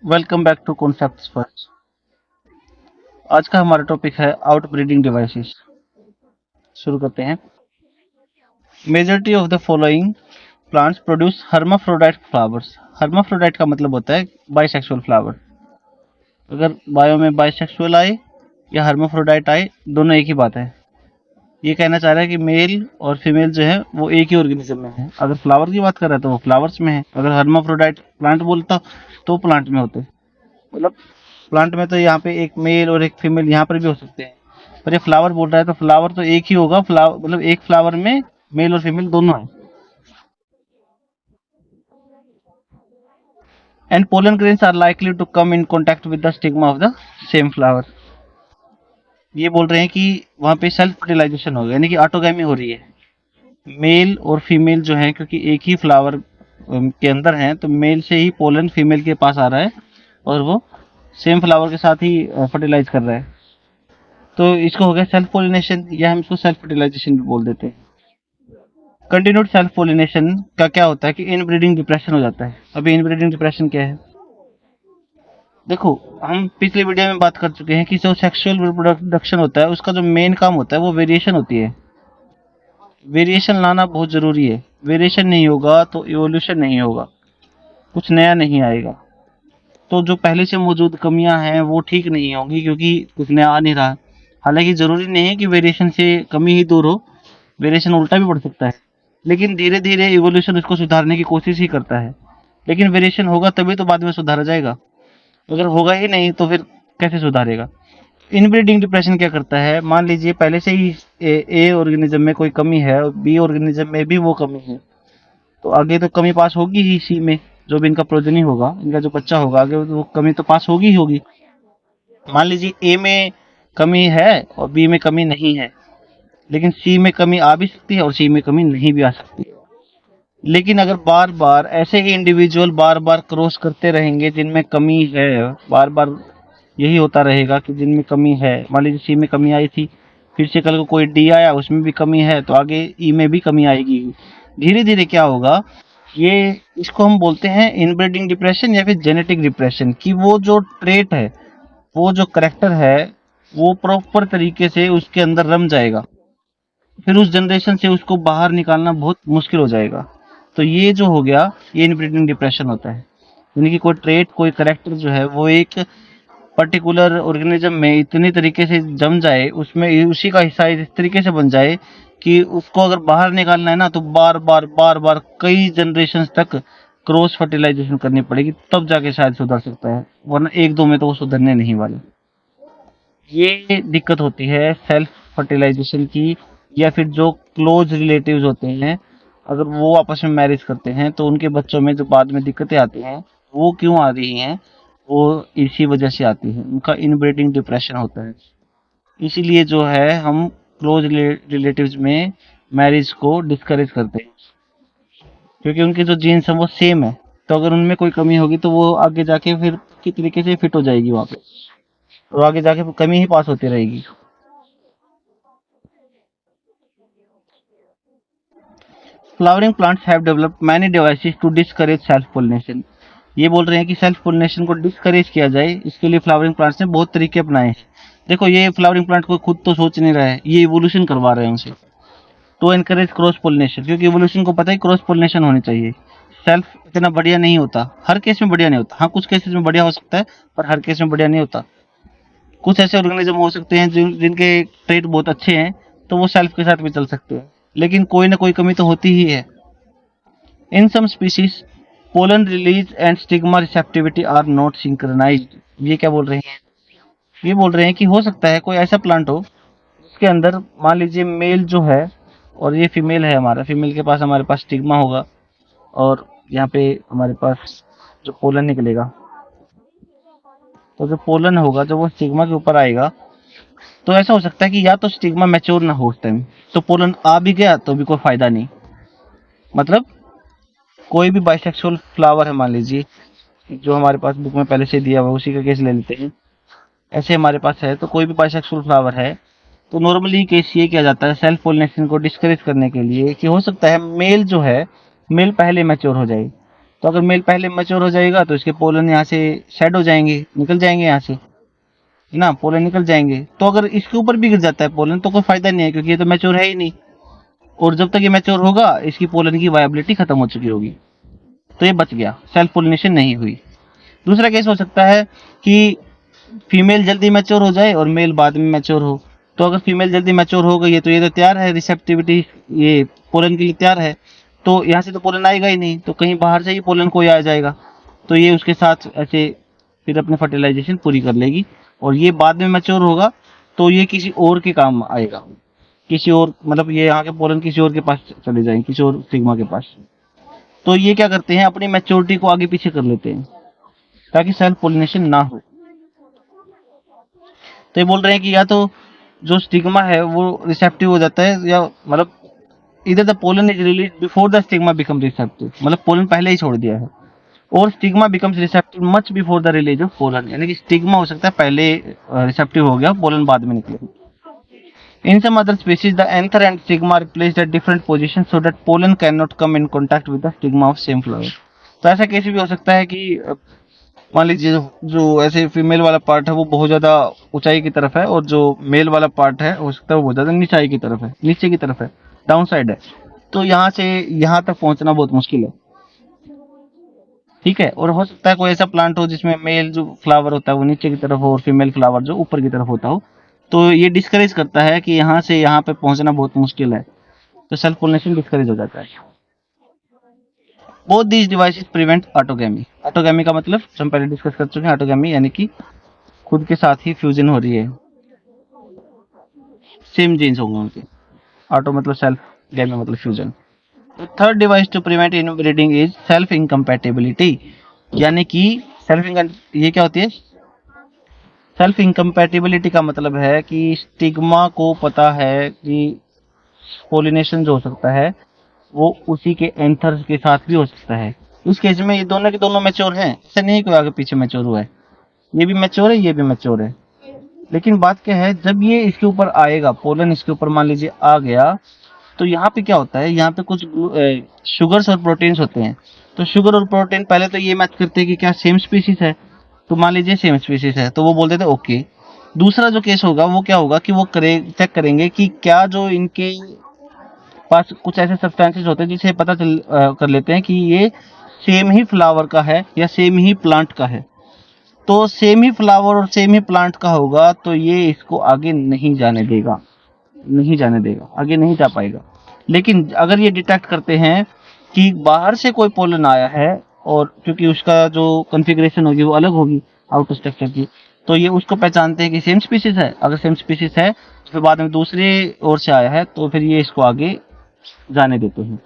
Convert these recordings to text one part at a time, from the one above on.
Welcome back to concepts first. आज का हमारा टॉपिक है आउटब्रीडिंग डिवाइसेस। शुरू करते हैं। Majority of the following plants produce hermaphrodite flowers. Hermaphrodite का मतलब होता है बाइसेक्सुअल फ्लावर। अगर बायो में बाइसेक्सुअल आए या हर्माफ्रोडाइट आए, दोनों एक ही बात है। ये कहना चाह रहा है कि मेल और फीमेल जो है वो एक ही ऑर्गेनिज्म में है। अगर फ्लावर की बात कर रहा है तो वो फ्लावर्स में है। अगर हर्माफ्रोडाइट प्लांट बोलता तो प्लांट में होते। मतलब प्लांट में तो यहाँ पे एक मेल और एक फीमेल यहाँ पर भी हो सकते हैं, पर ये फ्लावर बोल रहा है तो फ्लावर तो एक ही होगा। फ्लावर मतलब एक फ्लावर में मेल और फीमेल दोनों है। And pollen grains are likely to come in contact with the stigma of the same flower. ये बोल रहे हैं कि वहाँ पे सेल्फ फर्टिलाइजेशन होगा, यानी कि ऑटोगैमी हो रही है। मेल और फीमेल जो है, क्योंकि एक ही फ्लावर के अंदर हैं, तो मेल से ही पोलन फीमेल के पास आ रहा है और वो सेम फ्लावर के साथ ही फर्टिलाइज कर रहा है। तो इसको हो गया सेल्फ पोलिनेशन, या हम इसको सेल्फ फर्टिलाइजेशन भी बोल देते हैं। कंटिन्यूड सेल्फ पोलिनेशन का क्या होता है कि इनब्रीडिंग डिप्रेशन हो जाता है। अभी इनब्रीडिंग डिप्रेशन क्या है, देखो, हम पिछले वीडियो में बात कर चुके हैं कि जो सेक्सुअल रिप्रोडक्शन होता है उसका जो मेन काम होता है वो वेरिएशन होती है। वेरिएशन लाना बहुत जरूरी है। वेरिएशन नहीं होगा तो इवोल्यूशन नहीं होगा, कुछ नया नहीं आएगा। तो जो पहले से मौजूद कमियां हैं वो ठीक नहीं होंगी, क्योंकि कुछ नया आ नहीं रहा। हालांकि जरूरी नहीं है कि वेरिएशन से कमी ही दूर हो, वेरिएशन उल्टा भी बढ़ सकता है। लेकिन धीरे धीरे इवोल्यूशन इसको सुधारने की कोशिश ही करता है। लेकिन वेरिएशन होगा तभी तो बाद में सुधारा जाएगा। अगर होगा ही नहीं तो फिर कैसे सुधारेगा। इनब्रीडिंग डिप्रेशन क्या करता है, मान लीजिए पहले से ही ए ऑर्गेनिज्म में कोई कमी है और बी ऑर्गेनिज्म में भी वो कमी है, तो आगे तो कमी पास होगी ही सी में। जो भी इनका प्रोजनी होगा, इनका जो बच्चा होगा, आगे वो कमी तो पास होगी ही होगी। मान लीजिए ए में कमी है और बी में कमी नहीं है, लेकिन सी में कमी आ भी सकती है और सी में कमी नहीं भी आ सकती है। लेकिन अगर बार बार ऐसे ही इंडिविजुअल बार बार क्रॉस करते रहेंगे जिनमें कमी है, बार बार यही होता रहेगा कि जिनमें कमी है, मान लीजिए सी में कमी आई थी, फिर से कल को कोई डी आया उसमें भी कमी है, तो आगे ई में भी कमी आएगी। धीरे धीरे क्या होगा, ये इसको हम बोलते हैं इनब्रीडिंग डिप्रेशन या फिर जेनेटिक डिप्रेशन, कि वो जो ट्रेट है, वो जो करेक्टर है, वो प्रॉपर तरीके से उसके अंदर रम जाएगा। फिर उस जनरेशन से उसको बाहर निकालना बहुत मुश्किल हो जाएगा। तो ये जो हो गया, ये इनब्रीडिंग डिप्रेशन होता है। यानी कि कोई ट्रेट, कोई करेक्टर जो है वो एक पर्टिकुलर ऑर्गेनिज्म में इतनी तरीके से जम जाए, उसमें उसी का हिस्सा इस तरीके से बन जाए कि उसको अगर बाहर निकालना है ना, तो बार बार कई जनरेशन तक क्रॉस फर्टिलाइजेशन करनी पड़ेगी, तब जाके शायद सुधर सकता है, वरना एक दो में तो वो सुधरने नहीं वाले। ये दिक्कत होती है सेल्फ फर्टिलाइजेशन की। या फिर जो क्लोज रिलेटिव्स होते हैं, अगर वो आपस में मैरिज करते हैं तो उनके बच्चों में जो बाद में दिक्कतें आती हैं, वो क्यों आ रही हैं, वो इसी वजह से आती है, उनका इनब्रीडिंग डिप्रेशन होता है। इसीलिए जो है हम क्लोज रिलेटिव्स में मैरिज को डिस्करेज करते हैं, क्योंकि उनके जो जीन्स हैं वो सेम है। तो अगर उनमें कोई कमी होगी तो वो आगे जाके फिर किस तरीके से फिट हो जाएगी वहां पे, तो आगे जाके कमी ही पास होती रहेगी। Flowering plants have developed many devices to discourage self pollination. ये बोल रहे हैं कि सेल्फ पोलिनेशन को डिस्करेज किया जाए, इसके लिए फ्लावरिंग प्लांट्स ने बहुत तरीके अपनाए हैं। देखो, ये फ्लावरिंग प्लांट को खुद तो सोच नहीं रहा है, ये इवोल्यूशन करवा रहे हैं उनसे टू एनकरेज क्रॉस पोलिनेशन, क्योंकि इवोल्यूशन को पता है क्रॉस पोलिनेशन होनी चाहिए। सेल्फ इतना बढ़िया नहीं होता, हर केस में बढ़िया नहीं होता। हाँ, कुछ केसेस में बढ़िया हो सकता है, पर हर केस में बढ़िया नहीं होता। कुछ ऐसे ऑर्गेनिज्म हो सकते हैं जिनके ट्रेट बहुत अच्छे हैं, तो वो सेल्फ के साथ भी चल सकते हैं, लेकिन कोई ना कोई कमी तो होती ही है। In some species, pollen release and stigma receptivity are not synchronized। ये क्या बोल रहे हैं, ये बोल रहे हैं कि हो सकता है कोई ऐसा प्लांट हो जिसके अंदर मान लीजिए मेल जो है और ये फीमेल है, हमारा फीमेल के पास हमारे पास स्टिग्मा होगा, और यहाँ पे हमारे पास जो पोलन निकलेगा, तो जो पोलन होगा जो वो स्टिग्मा के ऊपर आएगा, तो ऐसा हो सकता है कि या तो स्टिग्मा मैच्योर ना हो उस टाइम, तो पोलन आ भी गया तो भी कोई फायदा नहीं। मतलब कोई भी बाइसेक्सुअल फ्लावर है, मान लीजिए जो हमारे पास बुक में पहले से दिया हुआ, उसी का केस ले लेते हैं। ऐसे हमारे पास है, तो कोई भी बाइसेक्सुअल फ्लावर है, तो नॉर्मली केस ये किया जाता है सेल्फ पोलिनेशन को डिस्करेज करने के लिए, कि हो सकता है मेल जो है, मेल पहले मैच्योर हो जाए, तो अगर मेल पहले मैच्योर हो जाएगा तो इसके पोलन यहाँ से शेड हो जाएंगे, निकल जाएंगे यहाँ से, है ना, पोलन निकल जाएंगे। तो अगर इसके ऊपर भी गिर जाता है पोलन तो कोई फायदा नहीं है, क्योंकि ये तो मैच्योर है ही नहीं, और जब तक ये मैच्योर होगा इसकी पोलन की वायबिलिटी खत्म हो चुकी होगी, तो ये बच गया, सेल्फ पोलिनेशन नहीं हुई। दूसरा केस हो सकता है कि फीमेल जल्दी मैच्योर हो जाए और मेल बाद में मैच्योर हो। तो अगर फीमेल जल्दी मैच्योर हो गई है तो ये तो तैयार है रिसेप्टिविटी, ये पोलन के लिए तैयार है, तो यहाँ से तो पोलन आएगा ही नहीं, तो कहीं बाहर से ही पोलन कोई आ जाएगा, तो ये उसके साथ ऐसे फिर अपने फर्टिलाइजेशन पूरी कर लेगी, और ये बाद में मैच्योर होगा तो ये किसी और के काम आएगा, किसी और, मतलब ये यहाँ के पोलन किसी और के पास चले जाएंगे, किसी और सिग्मा के पास। तो ये क्या करते हैं, अपनी मैच्योरिटी को आगे पीछे कर लेते हैं ताकि सेल्फ पोलिनेशन ना हो। तो ये बोल रहे हैं कि या तो जो स्टिग्मा है वो रिसेप्टिव हो जाता है, या मतलब इधर the pollen is release before the stigma become receptive, मतलब पोलन पहले ही छोड़ दिया है, और stigma becomes receptive much before the release of pollen, यानी कि स्टिग्मा हो सकता है पहले रिसेप्टिव हो गया, पोलन बाद में निकले। In some other species, the anther and stigma are placed at different positions so that pollen cannot come in contact with the stigma of same flower. तो ऐसा केस भी हो सकता है कि मान लीजिए जो ऐसे फीमेल वाला पार्ट है वो बहुत ज्यादा ऊंचाई की तरफ है, और जो मेल वाला पार्ट है हो सकता है वो बहुत ज्यादा नीचाई की तरफ है, नीचे की तरफ है, डाउन साइड है, तो यहाँ से यहाँ तक पहुंचना बहुत मुश्किल है। ठीक है, और हो सकता है कोई ऐसा प्लांट हो जिसमें मेल जो फ्लावर होता है वो नीचे की तरफ हो और फीमेल फ्लावर जो ऊपर की तरफ होता हो, तो ये डिस्करेज करता है कि यहाँ से यहाँ पे पहुंचना बहुत मुश्किल है, तो सेल्फ पोलिनेशन डिस्करेज हो जाता है। Both these devices prevent autogamy. Autogamy का मतलब जो हम पहले डिस्कस कर चुके हैं, ऑटोगैमी यानी कि खुद के साथ ही फ्यूजन हो रही है, सेम जीन्स होंगे उनके। ऑटो मतलब सेल्फ, गैमी मतलब fusion. Third device to prevent inbreeding is self incompatibility, यानी कि सेल्फ, ये क्या होती है, सेल्फ इनकम्पैटिबिलिटी का मतलब है कि स्टिग्मा को पता है कि पोलिनेशन जो हो सकता है वो उसी के एंथर्स के साथ भी हो सकता है। इस केस में ये दोनों के दोनों मैच्योर हैं, ऐसा नहीं कि आगे पीछे मैच्योर हुआ है, ये भी मैच्योर है, ये भी मैच्योर है। लेकिन बात क्या है, जब ये इसके ऊपर आएगा, पोलन इसके ऊपर मान लीजिए आ गया, तो यहाँ पे क्या होता है, यहाँ पे कुछ शुगर्स और प्रोटीन्स होते हैं। तो शुगर और प्रोटीन पहले तो ये मैच करते हैं कि क्या सेम स्पीसीज है, तो मान लीजिए सेम स्पीसीज है तो वो बोल देते हैं ओके। दूसरा जो केस होगा वो क्या होगा कि वो चेक करेंगे कि क्या जो इनके पास कुछ ऐसे सब्सटेंसेस होते हैं जिसे पता कर लेते हैं कि ये सेम ही फ्लावर का है या सेम ही प्लांट का है। तो सेम ही फ्लावर और सेम ही प्लांट का होगा तो ये इसको आगे नहीं जाने देगा, नहीं जाने देगा, आगे नहीं जा पाएगा। लेकिन अगर ये डिटेक्ट करते हैं कि बाहर से कोई पोलन आया है, और क्योंकि उसका जो कॉन्फ़िगरेशन होगी वो अलग होगी आउटर स्ट्रक्चर की, तो ये उसको पहचानते हैं कि सेम स्पीसीज है। अगर सेम स्पीसीज है तो फिर बाद में दूसरे ओर से आया है तो फिर ये इसको आगे जाने देते हैं।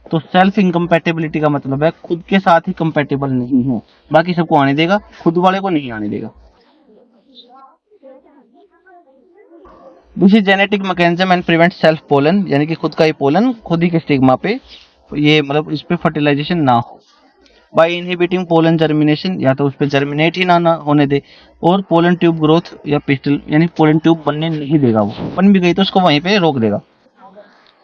तो सेल्फ इनकम्पैटिबिलिटी का मतलब है खुद के साथ ही कंपैटिबल नहीं है, बाकी सबको आने देगा, खुद वाले को नहीं आने देगा। दूसरी genetic mechanism and prevent self pollen, यानी कि खुद का ही पोलन खुद ही के स्टिग्मा पे, ये मतलब इस पे फर्टिलाइजेशन ना हो, बाय इनहिबिटिंग पोलन जर्मिनेशन, या तो उस पे जर्मिनेट ही ना होने दे, और पोलन ट्यूब ग्रोथ या पिस्टल, यानी पोलन ट्यूब बनने नहीं देगा, वो बन भी गई तो उसको वहीं पे रोक देगा।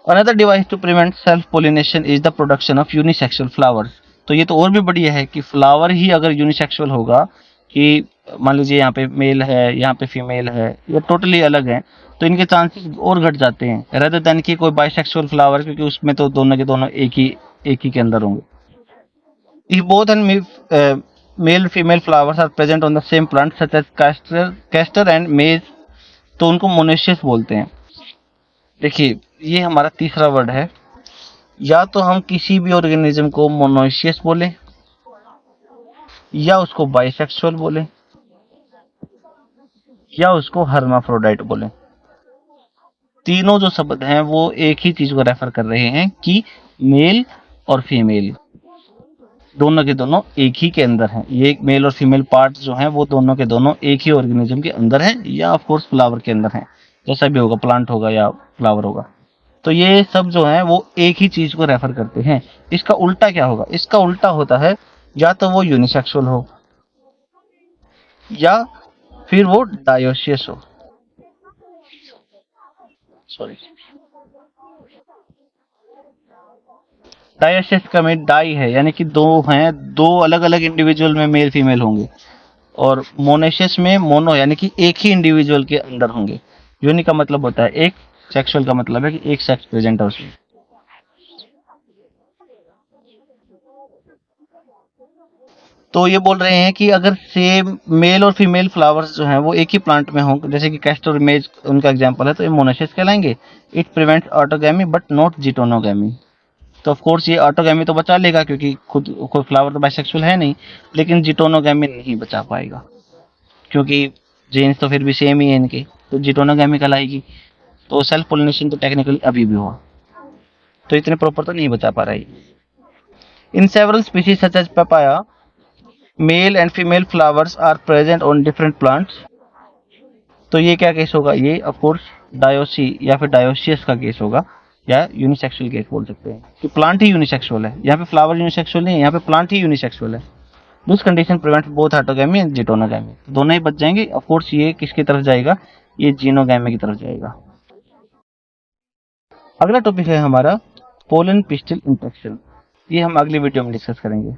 Another device to prevent self pollination is the production of unisexual flowers। तो ये तो और भी बढ़िया है कि फ्लावर ही अगर यूनिसेक्सुअल होगा, कि मान लीजिए यहाँ पे मेल है यहाँ पे फीमेल है, ये टोटली अलग है, तो इनके चांसेस और घट जाते हैं रेदर देन कि कोई बाइसेक्सुअल फ्लावर, क्योंकि उसमें तो दोनों के दोनों एक ही के अंदर होंगे। If both and male female flowers are present on the same plant such as castor and maize, तो उनको मोनेशियस बोलते हैं। देखिए ये हमारा तीसरा वर्ड है, या तो हम किसी भी ऑर्गेनिज्म को मोनोशियस बोले, या उसको बाइसेक्सुअल बोले, या उसको हर्माफ्रोडाइट बोले। तीनों जो शब्द हैं वो एक ही चीज को रेफर कर रहे हैं कि मेल और फीमेल दोनों के दोनों एक ही के अंदर हैं। ये मेल और फीमेल पार्ट जो हैं वो दोनों के दोनों एक ही ऑर्गेनिज्म के अंदर हैं, या ऑफ कोर्स फ्लावर के अंदर हैं, जैसा भी होगा, प्लांट होगा या फ्लावर होगा। तो ये सब जो है वो एक ही चीज को रेफर करते हैं। इसका उल्टा क्या होगा, इसका उल्टा होता है या तो वो यूनिसेक्सुअल हो या फिर वो डायोशियस हो, सॉरी। डायोसिस का मीन डाई है, यानी कि दो हैं, दो अलग अलग इंडिविजुअल में मेल फीमेल होंगे। और मोनेशियस में मोनो यानी कि एक ही इंडिविजुअल के अंदर होंगे। यूनि का मतलब होता है एक, सेक्सुअल का मतलब है कि एक सेक्स प्रेजेंट है उसमें। तो ये बोल रहे हैं कि अगर सेम मेल और फीमेल फ्लावर्स जो हैं वो एक ही प्लांट में हों, जैसे कि कैस्टर इमेज उनका एग्जांपल है, तो ये मोनेशियस कहलाएंगे। It prevents autogamy but not geitonogamy. तो ऑफ कोर्स ये ऑटोगैमी तो बचा लेगा क्योंकि खुद कोई फ्लावर तो बाइसेक्सुअल है नहीं, लेकिन जिटोनोगैमी नहीं बचा पाएगा क्योंकि जीन्स तो फिर भी सेम ही है इनके, तो जिटोनोगैमी कहलाएगी। तो सेल्फ पोलिनेशन तो टेक्निकली अभी भी हुआ, तो इतने प्रॉपर तो नहीं बचा पा रहा है। In several species such as papaya, male and female flowers are present on different plants. तो ये क्या केस होगा, ये ऑफ कोर्स डायोसी या फिर डायोसियस का केस होगा, या यूनिसेक्सुअल केस बोल सकते हैं कि प्लांट ही यूनिसेक्सुअल है। यहाँ पे फ्लावर यूनिसेक्सुअल नहीं है, यहाँ पे प्लांट ही यूनिसेक्सुअल है। This condition prevents both autogamy and geitonogamy, दोनों ही बच जाएंगे। ऑफ कोर्स ये किसकी तरफ जाएगा, ये जीनोगैमी की तरफ जाएगा। अगला टॉपिक है हमारा पोलन पिस्टिल इंट्रैक्शन। ये हम अगली वीडियो में डिस्कस करेंगे।